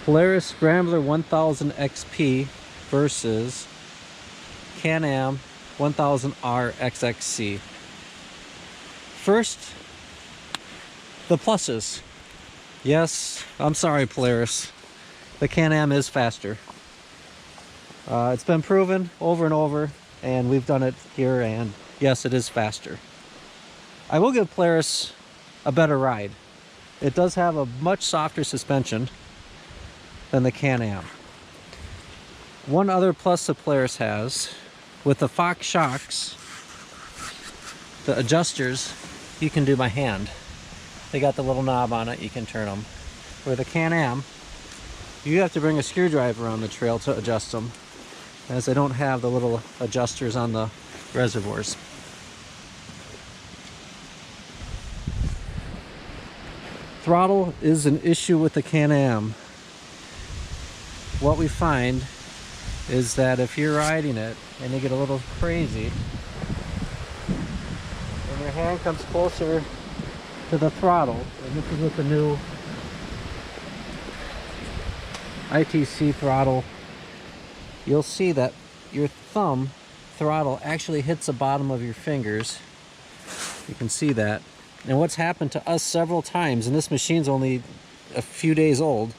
Polaris Scrambler 1000 XP versus Can-Am 1000r xxc. First, the pluses. Yes, I'm sorry Polaris, the Can-Am is faster. It's been proven over and over, and we've done it here, and yes, it is faster. I will give Polaris a better ride. It does have a much softer suspension than the Can-Am. One other plus the Polaris has, with the Fox shocks, the adjusters, you can do by hand. They got the little knob on it, you can turn them. Where the Can-Am, you have to bring a screwdriver on the trail to adjust them, as they don't have the little adjusters on the reservoirs. Throttle is an issue with the Can-Am. What we find is that if you're riding it and you get a little crazy and your hand comes closer to the throttle, and this is with the new ITC throttle, you'll see that your thumb throttle actually hits the bottom of your fingers. You can see that. And what's happened to us several times, and this machine's only a few days old,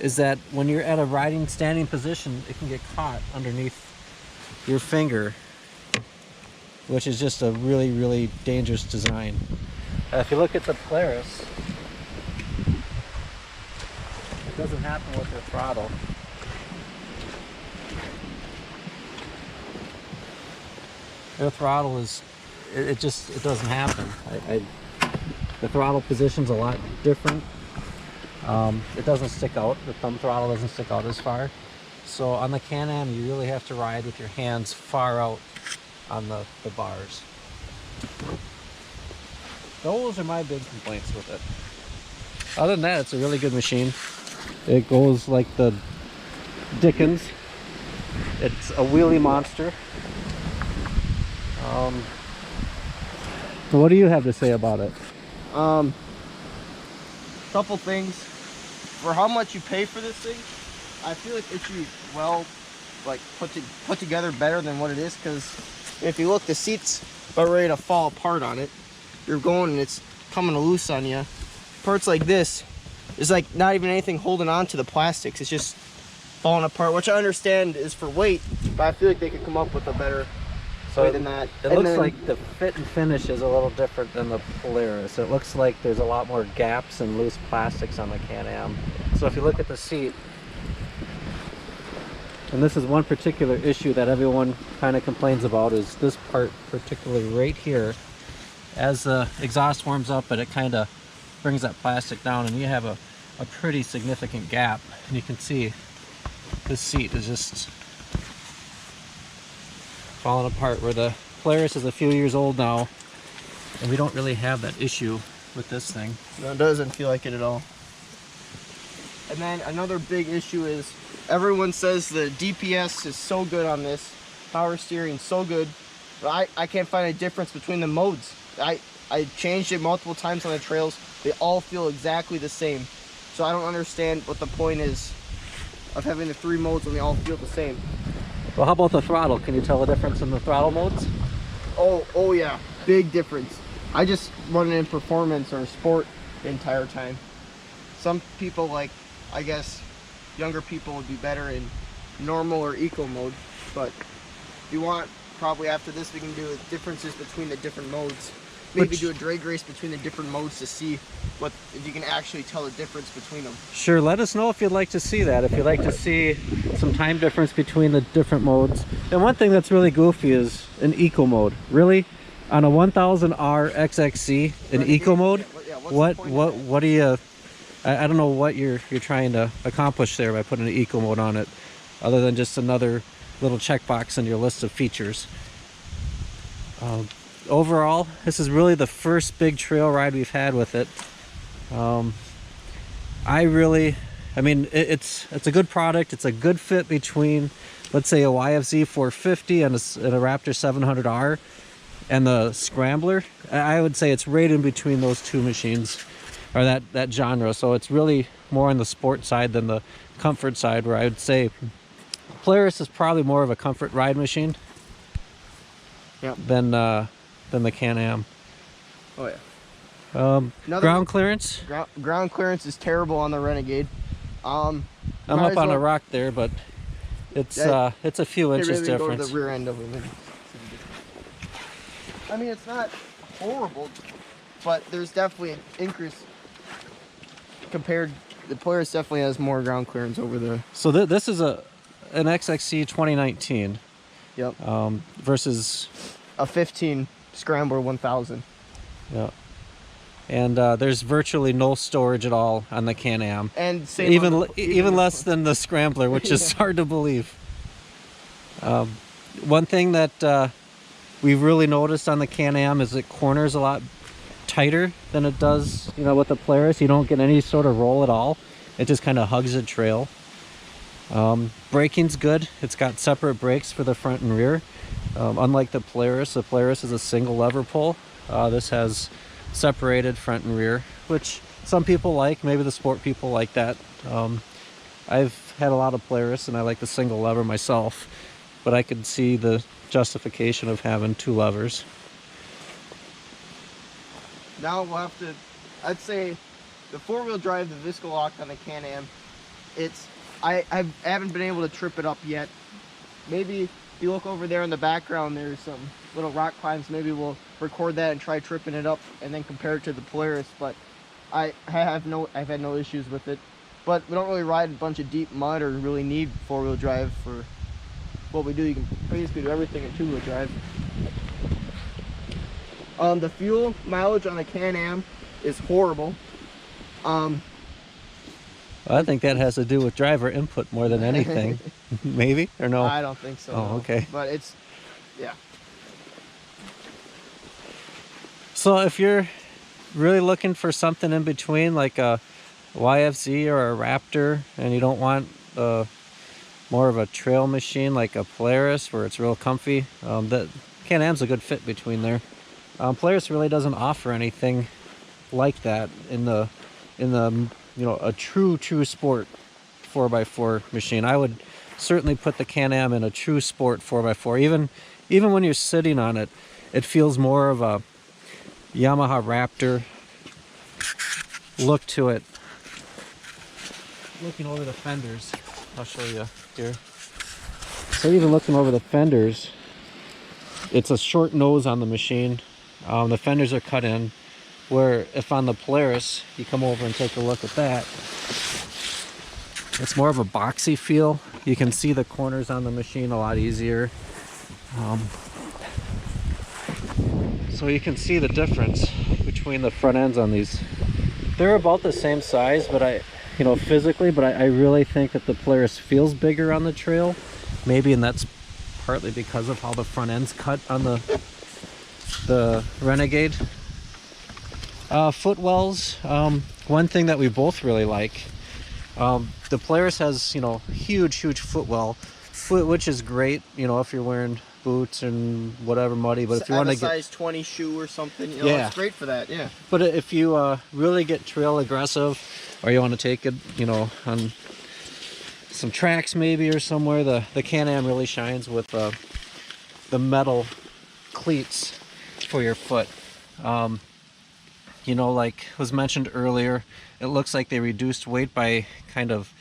is that when you're at a standing position, it can get caught underneath your finger, which is just a really, really dangerous design. If you look at the Polaris, it doesn't happen with their throttle. Their throttle is, it doesn't happen. The throttle position's a lot different. It doesn't stick out. The thumb throttle doesn't stick out as far. So on the Can-Am, you really have to ride with your hands far out on the bars. Those are my big complaints with it. Other than that, it's a really good machine. It goes like the Dickens. It's a wheelie monster. What do you have to say about it? Couple things. For how much you pay for this thing, I feel like it should be well, like put together better than what it is. Because if you look, the seat's about ready to fall apart on it. You're going and it's coming loose on you. Parts like this, there's like not even anything holding on to the plastics. It's just falling apart, which I understand is for weight, but I feel like they could come up with a better way than that. It looks like the fit and finish is a little different than the Polaris. It looks like there's a lot more gaps and loose plastics on the Can-Am. So if you look at the seat, and this is one particular issue that everyone kind of complains about, is this part particularly right here. As the exhaust warms up, and it kind of brings that plastic down, and you have a pretty significant gap. And you can see this seat is just falling apart, where the Polaris is a few years old now, and we don't really have that issue with this thing. No, it doesn't feel like it at all. And then another big issue is everyone says the DPS is so good on this, power steering so good, but I can't find a difference between the modes. I changed it multiple times on the trails. They all feel exactly the same. So I don't understand what the point is of having the 3 modes when they all feel the same. Well, how about the throttle? Can you tell the difference in the throttle modes? Oh yeah, big difference. I just run it in performance or sport the entire time. Some people, like, I guess younger people, would be better in normal or eco mode, but if you want, probably after this we can do differences between the different modes. Maybe do a drag race between the different modes to see if you can actually tell the difference between them. Sure, let us know if you'd like to see that, if you'd like to see some time difference between the different modes. And one thing that's really goofy is an eco mode. Really? On a 1000r xxc in Renegade, eco mode? Yeah, what do you, I don't know what you're trying to accomplish there by putting an eco mode on it, other than just another little checkbox in your list of features. Overall, this is really the first big trail ride we've had with it. I mean, it's a good product. It's a good fit between, let's say, a YFZ 450 and a Raptor 700R and the Scrambler. I would say it's right in between those two machines. or that genre. So it's really more on the sport side than the comfort side, where I would say Polaris is probably more of a comfort ride machine. Yep. Than the Can-Am. Oh yeah. Ground clearance. Ground clearance is terrible on the Renegade. I'm up on a rock there, but it's a few inches really difference. Go to the rear end of it. I mean, it's not horrible, but there's definitely an increase compared. The Polaris definitely has more ground clearance over the. So this is an XXC 2019. Yep. Versus a 15 Scrambler 1000. Yeah. And there's virtually no storage at all on the Can-Am. And same even less than the Scrambler, which is hard to believe. One thing that we've really noticed on the Can-Am is it corners a lot tighter than it does, with the Polaris. You don't get any sort of roll at all. It just kind of hugs the trail. Braking's good. It's got separate brakes for the front and rear. Unlike the Polaris is a single lever pull. This has separated front and rear, which some people like. Maybe the sport people like that. I've had a lot of Polaris and I like the single lever myself, but I could see the justification of having two levers. Now we'll have to, I'd say the four-wheel drive, the Viscolock on the Can-Am, I haven't been able to trip it up yet. Maybe if you look over there in the background, there's some little rock climbs. Maybe we'll record that and try tripping it up and then compare it to the Polaris. But I've had no issues with it. But we don't really ride a bunch of deep mud or really need four-wheel drive for what we do. You can basically do everything in two-wheel drive. The fuel mileage on the Can-Am is horrible. I think that has to do with driver input more than anything. Maybe, or no? I don't think so. Oh, no. okay. But it's, yeah. So if you're really looking for something in between, like a YFZ or a Raptor, and you don't want more of a trail machine like a Polaris where it's real comfy, that Can-Am's a good fit between there. Polaris really doesn't offer anything like that in the a true sport 4x4 machine. I would certainly put the Can-Am in a true sport 4x4. Even when you're sitting on it, it feels more of a Yamaha Raptor look to it. Looking over the fenders, I'll show you here. So even looking over the fenders, it's a short nose on the machine. The fenders are cut in. Where if on the Polaris, you come over and take a look at that, it's more of a boxy feel. You can see the corners on the machine a lot easier. So you can see the difference between the front ends on these. They're about the same size, but physically, but I really think that the Polaris feels bigger on the trail. Maybe, and that's partly because of how the front end's cut on the Renegade. Footwells, one thing that we both really like. The Polaris has, huge footwell, which is great, if you're wearing boots and whatever muddy. But if you want to get size 20 shoe or something, yeah, it's great for that. Yeah. But if you really get trail aggressive, or you want to take it, on some tracks maybe or somewhere, the Can-Am really shines with the metal cleats for your foot. Like was mentioned earlier, it looks like they reduced weight by kind of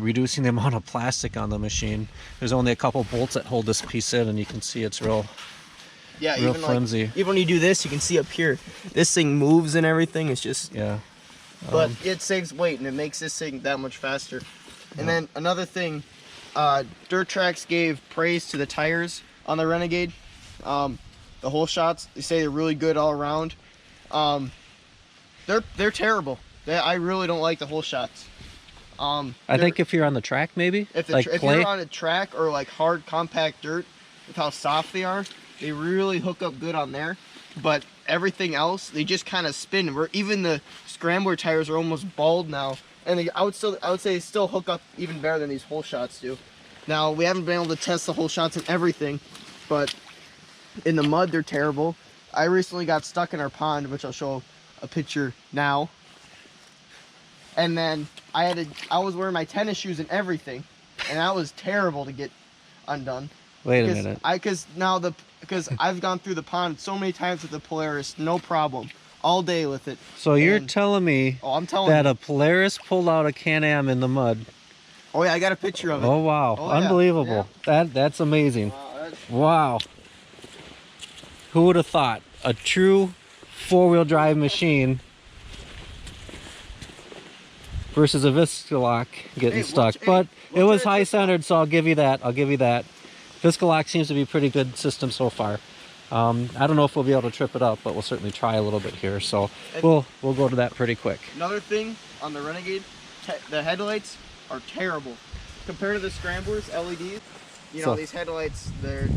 reducing the amount of plastic on the machine. There's only a couple bolts that hold this piece in, and you can see it's real flimsy. Even when you do this, you can see up here, this thing moves and everything. It's just, yeah. But it saves weight and it makes this thing that much faster. And then another thing, Dirt Tracks gave praise to the tires on the Renegade. The whole shots, they say they're really good all around. They're terrible. I really don't like the whole shots. I think if you're on the track, maybe if you're on a track or like hard compact dirt, with how soft they are, they really hook up good on there. But everything else, they just kind of spin. Where even the Scrambler tires are almost bald now, and I would say they still hook up even better than these whole shots do. Now we haven't been able to test the whole shots and everything, but in the mud they're terrible. I recently got stuck in our pond, which I'll show a picture now. And then I was wearing my tennis shoes and everything, and that was terrible to get undone. Wait a minute. Because I've gone through the pond so many times with the Polaris, no problem, all day with it. So you're telling me that a Polaris pulled out a Can-Am in the mud? Oh yeah, I got a picture of it. Oh wow, oh, unbelievable. Yeah. That's amazing. Wow. Wow. Who would have thought a true four-wheel drive machine versus a Viscalock getting stuck? But it was high-centered, so I'll give you that. Viscalock seems to be a pretty good system so far. I don't know if we'll be able to trip it up, but we'll certainly try a little bit here. So we'll go to that pretty quick. Another thing on the Renegade, the headlights are terrible compared to the Scramblers LEDs. These headlights, they're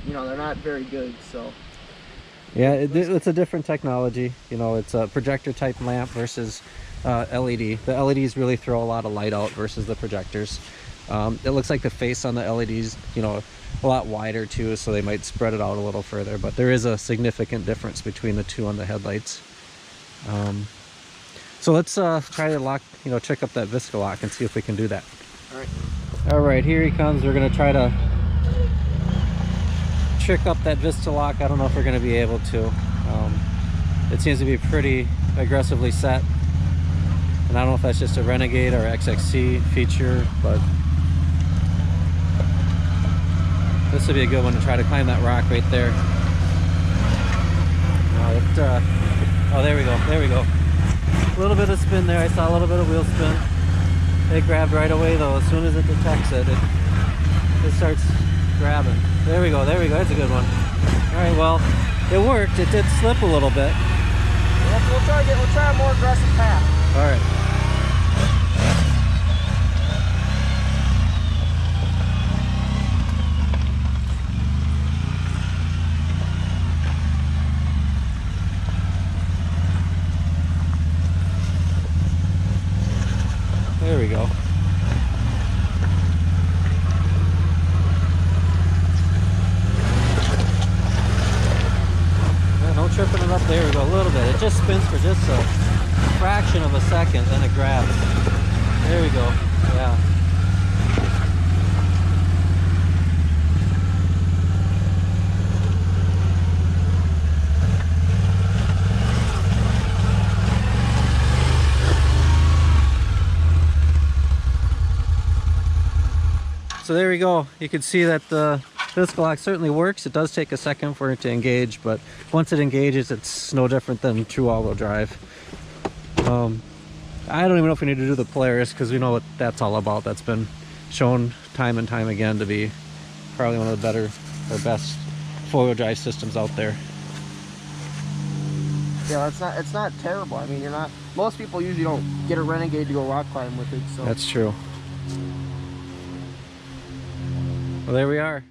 not very good. So yeah, it's a different technology. It's a projector type lamp versus LED. The LEDs really throw a lot of light out versus the projectors. It looks like the face on the LEDs, a lot wider too, so they might spread it out a little further, but there is a significant difference between the two on the headlights. So let's try to trick up that Viscalock and see if we can do that. All right, here he comes. We're gonna try to trick up that Viscalock. I don't know if we're gonna be able to. It seems to be pretty aggressively set, and I don't know if that's just a Renegade or XXC feature, but this would be a good one to try to climb that rock right there. Oh, there we go. A little bit of spin there. I saw a little bit of wheel spin. It grabbed right away though. As soon as it detects it, it starts grabbing. There we go. That's a good one. All right, well, it worked. It did slip a little bit. We'll try a more aggressive path. All right. There we go. No tripping it up. There we go. A little bit. It just spins for just a fraction of a second, then it grabs. There we go. Yeah. So there we go. You can see that the Viscalock certainly works. It does take a second for it to engage, but once it engages, it's no different than true all-wheel drive. I don't even know if we need to do the Polaris because we know what that's all about. That's been shown time and time again to be probably one of the better or best four-wheel drive systems out there. Yeah, it's not terrible. I mean, most people usually don't get a Renegade to go rock climb with it. So that's true. Well, there we are.